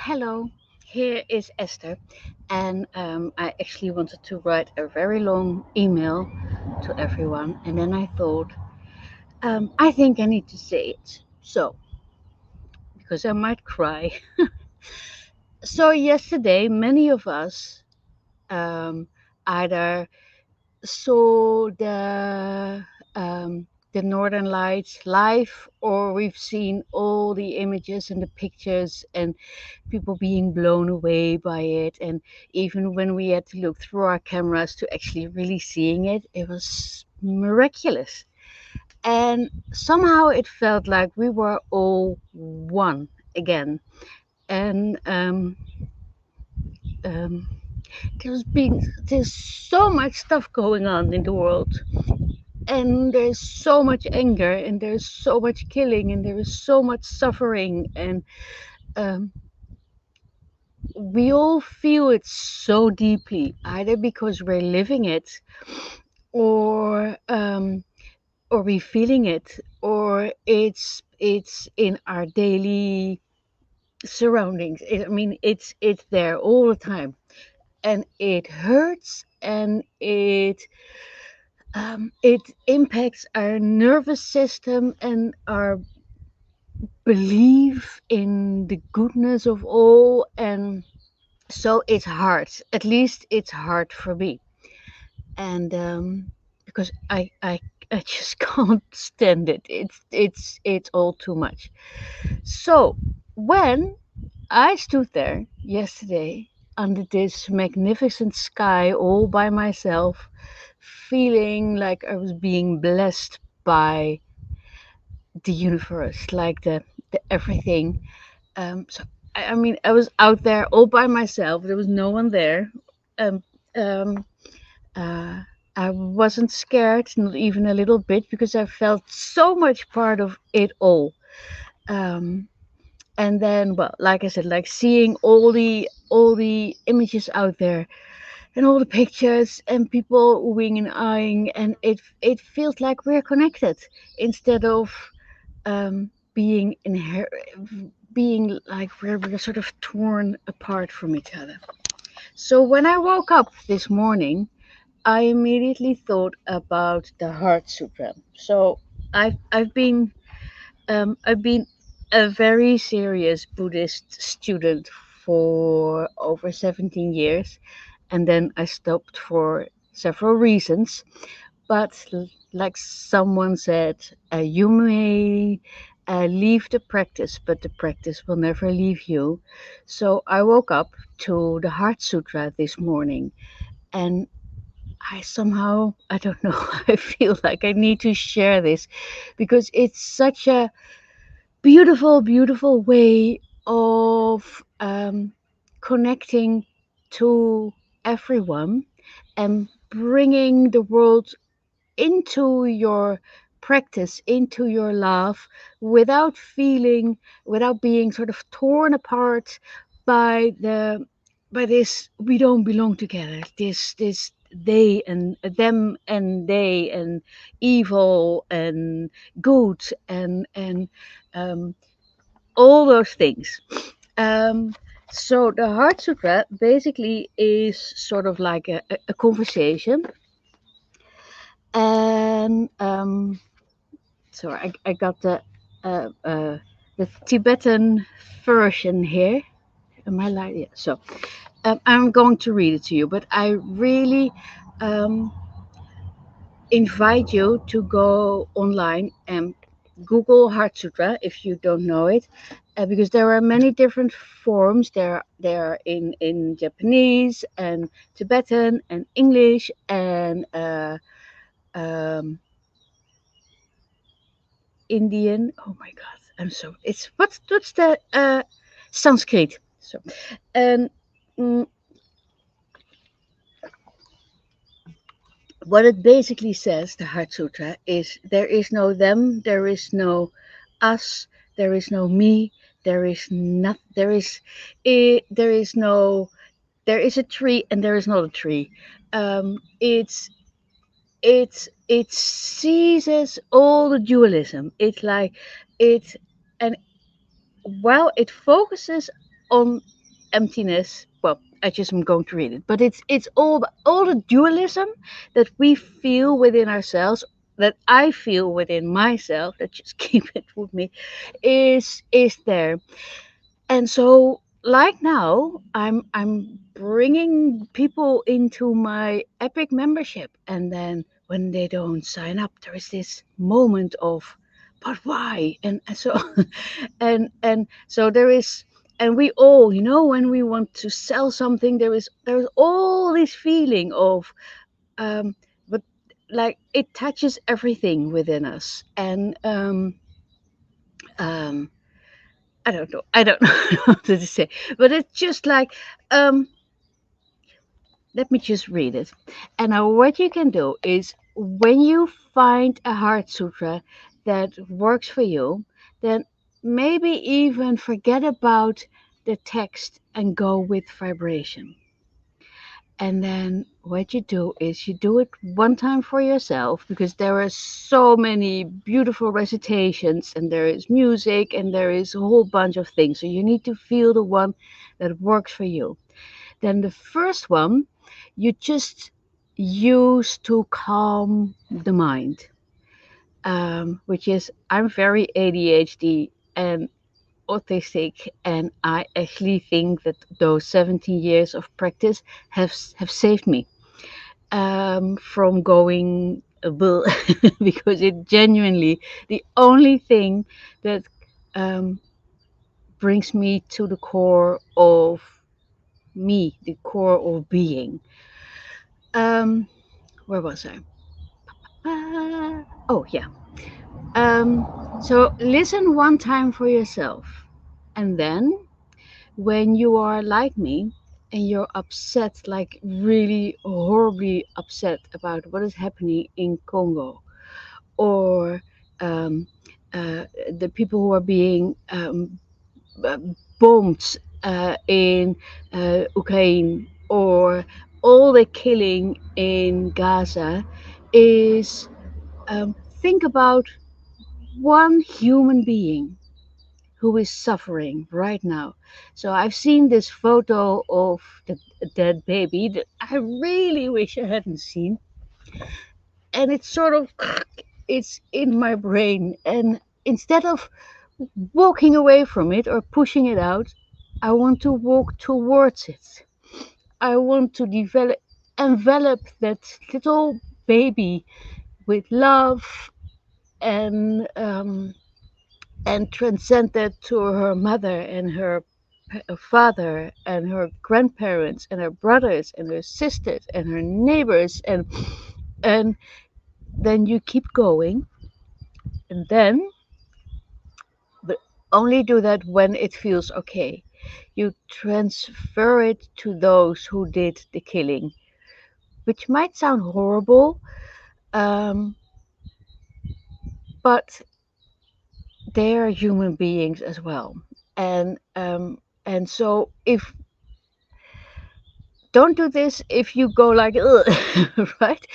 Hello, here is Esther, and I actually wanted to write a very long email to everyone, and then I thought, I think I need to say it. So, because I might cry. So, yesterday, many of us um, either saw the Northern Lights live, or we've seen all the images and the pictures and people being blown away by it. And even when we had to look through our cameras to actually really seeing it, it was miraculous. And somehow it felt like we were all one again. And um, there's so much stuff going on in the world, and there's so much anger, and there's so much killing, and there is so much suffering, and um, we all feel it so deeply, either because we're living it, or we're feeling it, or it's in our daily surroundings. I mean, it's there all the time, and it hurts, and it impacts our nervous system and our belief in the goodness of all. And so it's hard. At least it's hard for me. And because I just can't stand it. It's all too much. So when I stood there yesterday under this magnificent sky all by myself, feeling like I was being blessed by the universe, like the everything. So I mean, I was out there all by myself. There was no one there. Um, um, uh, I wasn't scared, not even a little bit, because I felt so much part of it all. Um, and then, well, like I said, like seeing all the images out there, and all the pictures, and people oohing and eyeing, and it feels like we're connected, instead of being being like we're sort of torn apart from each other. So when I woke up this morning, I immediately thought about the Heart Sutra. So I've been a very serious Buddhist student for over 17 years, and then I stopped for several reasons. But like someone said, you may leave the practice, but the practice will never leave you. So I woke up to the Heart Sutra this morning, and I somehow, I don't know, I feel like I need to share this, because it's such a beautiful, beautiful way of connecting to everyone, and bringing the world into your practice, into your love, without without being sort of torn apart by this we don't belong together, this they and them, and they and evil and good, and um, all those things. Um, so the Heart Sutra basically is sort of like a conversation, and so I got uh, uh, the Tibetan version here. Am I like, yeah? So I'm going to read it to you, but I really um, invite you to go online and Google Heart Sutra if you don't know it, because there are many different forms. There are in Japanese and Tibetan and English and um, Indian. Oh my God, I'm so it's what's the Sanskrit. So and mm, what it basically says, the Heart Sutra, is there is no them, there is no us, there is no me, there is not, there is no, there is a tree and there is not a tree. It's it seizes all the dualism. It's like it, and while it focuses on emptiness. Well, I just am going to read it, but it's all the dualism that we feel within ourselves, that I feel within myself. That just keep it with me, is there. And so, like now, I'm bringing people into my Epic membership, and then when they don't sign up, there is this moment of, but why? And so, and so there is, and we all, when we want to sell something, there is all this feeling of, um, but like it touches everything within us, and um I don't know. I don't know what to say, but it's just like, um, let me just read it. And now, what you can do is when you find a heart sutra that works for you, then maybe even forget about the text and go with vibration. And then what you do is you do it one time for yourself, because there are so many beautiful recitations and there is music and there is a whole bunch of things. So you need to feel the one that works for you. Then the first one you just use to calm the mind, which is, I'm very ADHD and autistic, and I actually think that those 17 years of practice have saved me, from going bull, because it genuinely, the only thing that, um, brings me to the core of me, the core of being. Um, where was I? Oh, yeah. So listen one time for yourself, and then when you are like me and you're upset, like really horribly upset about what is happening in Congo, or, um, the people who are being, bombed, in, Ukraine, or all the killing in Gaza, is, think about one human being who is suffering right now. So I've seen this photo of the dead baby that I really wish I hadn't seen, and it's sort of it's in my brain, and instead of walking away from it or pushing it out, I want to walk towards it. I want to envelop that little baby with love, and, transcend that to her mother and her father and her grandparents and her brothers and her sisters and her neighbors, and then you keep going, and then, but only do that when it feels okay. You transfer it to those who did the killing, which might sound horrible, um, but they are human beings as well. And so, if don't do this, if you go like, ugh, right,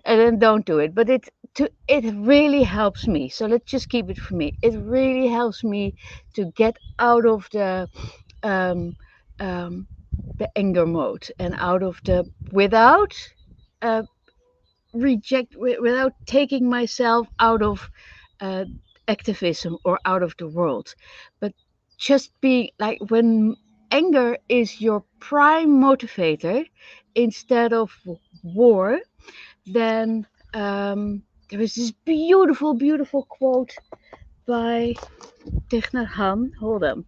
and then don't do it. But it really helps me. So let's just keep it for me. It really helps me to get out of um, um, the anger mode, and out of the, without, uh, without taking myself out of, uh, activism or out of the world, but just be like, when anger is your prime motivator instead of war, then, there is this beautiful, beautiful quote by Thich Nhat Hanh. Hold on,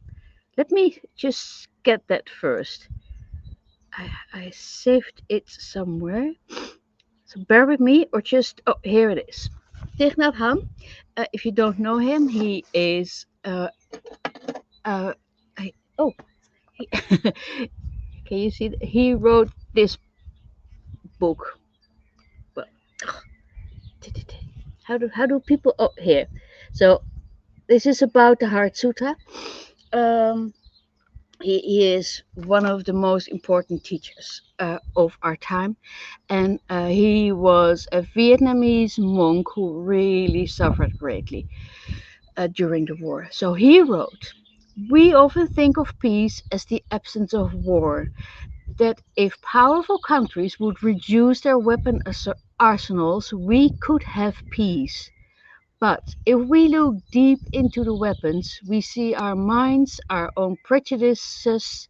let me just get that first. I saved it somewhere. So bear with me, or just, oh, here it is. Thich Nhat Hanh. If you don't know him, he is, uh, oh, he, can you see? He wrote this book. Well, how do people? Oh, here. So this is about the Heart Sutra. Um, he is one of the most important teachers, of our time, and, he was a Vietnamese monk who really suffered greatly, during the war. So he wrote, We often think of peace as the absence of war, that if powerful countries would reduce their weapon arsenals, we could have peace. But if we look deep into the weapons, we see our minds, our own prejudices,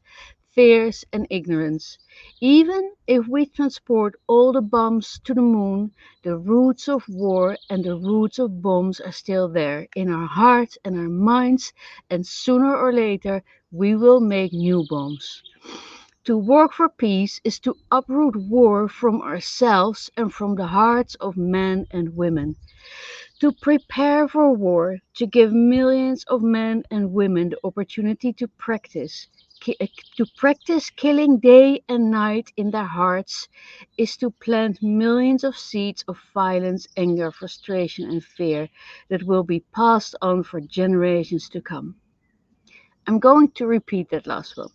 fears, and ignorance. Even if we transport all the bombs to the moon, the roots of war and the roots of bombs are still there in our hearts and our minds, and sooner or later we will make new bombs. To work for peace is to uproot war from ourselves and from the hearts of men and women. To prepare for war, to give millions of men and women the opportunity ki- uh, to practice killing day and night in their hearts, is to plant millions of seeds of violence, anger, frustration, and fear that will be passed on for generations to come. I'm going to repeat that last one.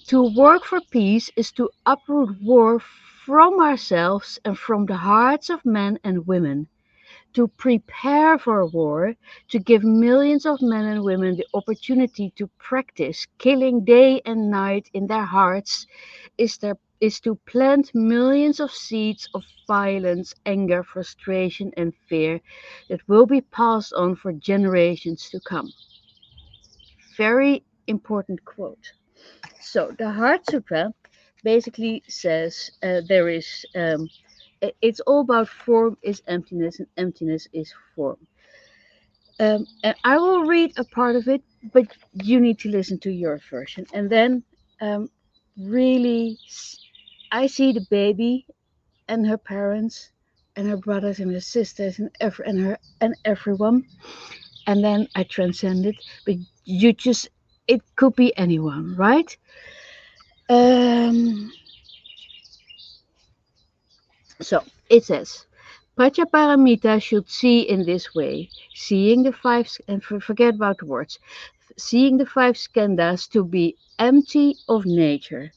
To work for peace is to uproot war from ourselves and from the hearts of men and women. To prepare for war, to give millions of men and women the opportunity to practice killing day and night in their hearts, is to plant millions of seeds of violence, anger, frustration, and fear that will be passed on for generations to come. Very important quote. So the Heart Sutra basically says it's all about form is emptiness and emptiness is form. And I will read a part of it, but you need to listen to your version. And then, um, really, I see the baby and her parents and her brothers and her sisters and everyone. And then I transcend it. But it could be anyone, right? Um, so it says. Pachaparamita should see in this way, seeing the five, and forget about the words, seeing the five skandhas to be empty of nature.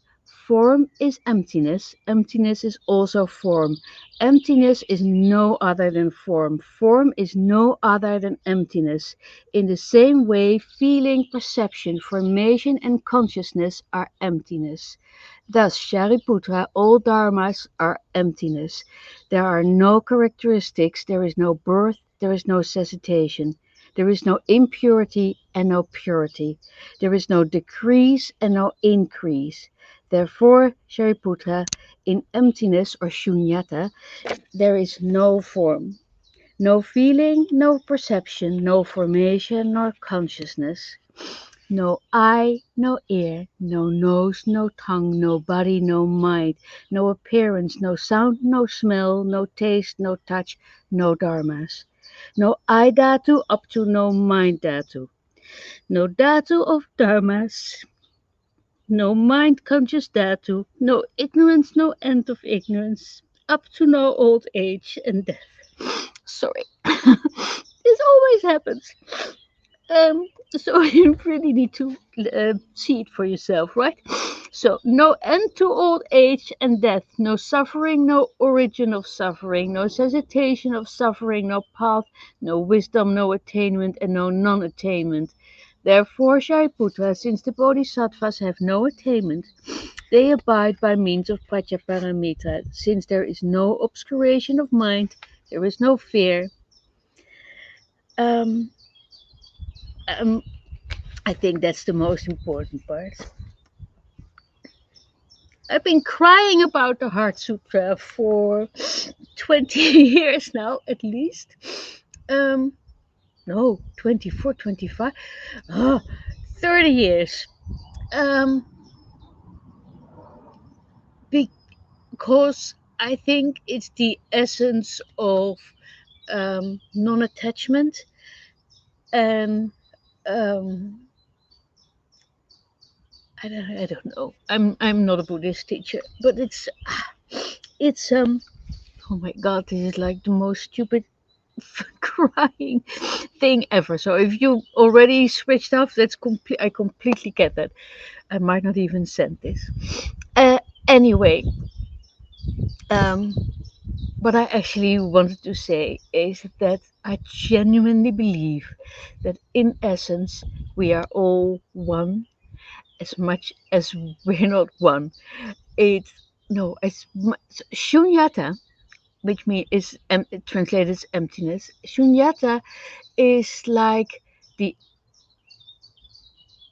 Form is emptiness, emptiness is also form. Emptiness is no other than form. Form is no other than emptiness. In the same way, feeling, perception, formation, and consciousness are emptiness. Thus, Shariputra, all dharmas are emptiness. There are no characteristics, there is no birth, there is no cessation. There is no impurity and no purity. There is no decrease and no increase. Therefore, Shariputra, in emptiness or shunyata, there is no form, no feeling, no perception, no formation, nor consciousness. No eye, no ear, no nose, no tongue, no body, no mind, no appearance, no sound, no smell, no taste, no touch, no dharmas. No eye dhatu up to no mind dhatu. No dhatu of dharmas, no mind conscious dhatu, no ignorance, no end of ignorance, up to no old age and death. Sorry. This always happens. So you really need to see it for yourself, right? So, no end to old age and death, no suffering, no origin of suffering, no cessation of suffering, no path, no wisdom, no attainment, and no non attainment. Therefore, Shariputra, since the Bodhisattvas have no attainment, they abide by means of Prajaparamita. Since there is no obscuration of mind, there is no fear. Um, um, I think that's the most important part. I've been crying about the Heart Sutra for 20 years now, at least. Um, no, 24, 25, 30 years. Um, because I think it's the essence of non attachment and um, I don't know. I'm not a Buddhist teacher, but it's oh my god, this is like the most stupid crying thing ever. So if you already switched off, I completely get that. I might not even send this. Anyway, um, what I actually wanted to say is that I genuinely believe that in essence we are all one, as much as we're not one. It's no, it's shunyata, which means is translated as emptiness. Shunyata is like the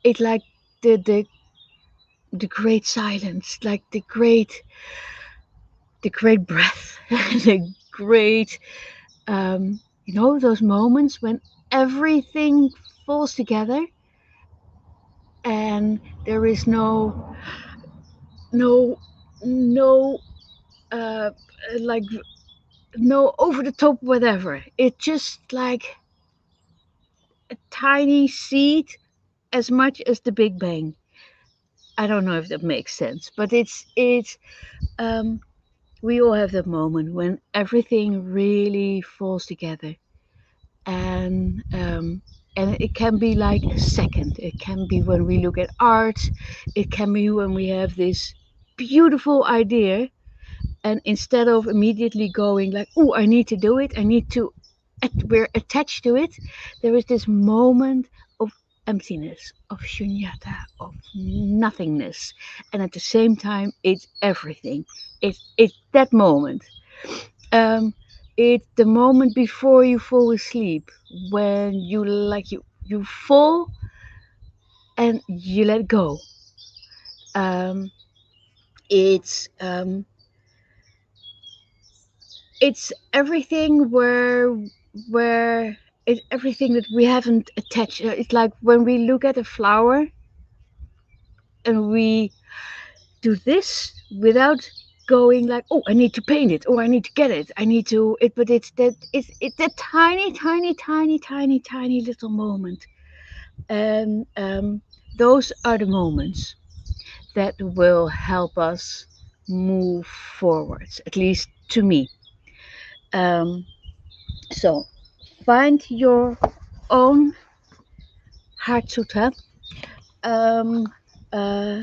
it's like the the great silence, like the great breath, the great those moments when everything falls together and there is no no uh like no over the top whatever. It's just like a tiny seed as much as the Big Bang. I don't know if that makes sense, but it's um we all have that moment when everything really falls together, and it can be like a second. It can be when we look at art. It can be when we have this beautiful idea, and instead of immediately going like, oh, I need to do it, I need to we're attached to it, there is this moment of emptiness, of shunyata, of nothingness, and at the same time it's everything. It's that moment. um it's the moment before you fall asleep, when you fall and you let go. um it's um it's everything where it's everything that we haven't attached. It's like when we look at a flower and we do this without going like, oh, I need to paint it, or I need to get it, I need to it. But it's that tiny tiny tiny tiny tiny little moment. And those are the moments that will help us move forwards, at least to me. um, so find your own heart sutra. Um, uh,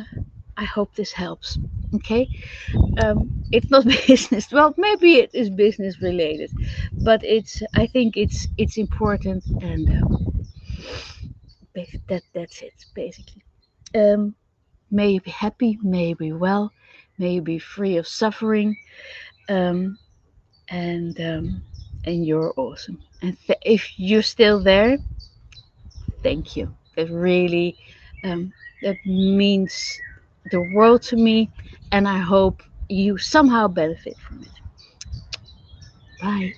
I hope this helps. Okay, it's not business. Well, maybe it is business related, but I think it's important, and that's it basically. Um, may you be happy, may you be well, may you be free of suffering, um, and and you're awesome. And if you're still there, thank you. That really um, that means the world to me, and I hope you somehow benefit from it. Bye.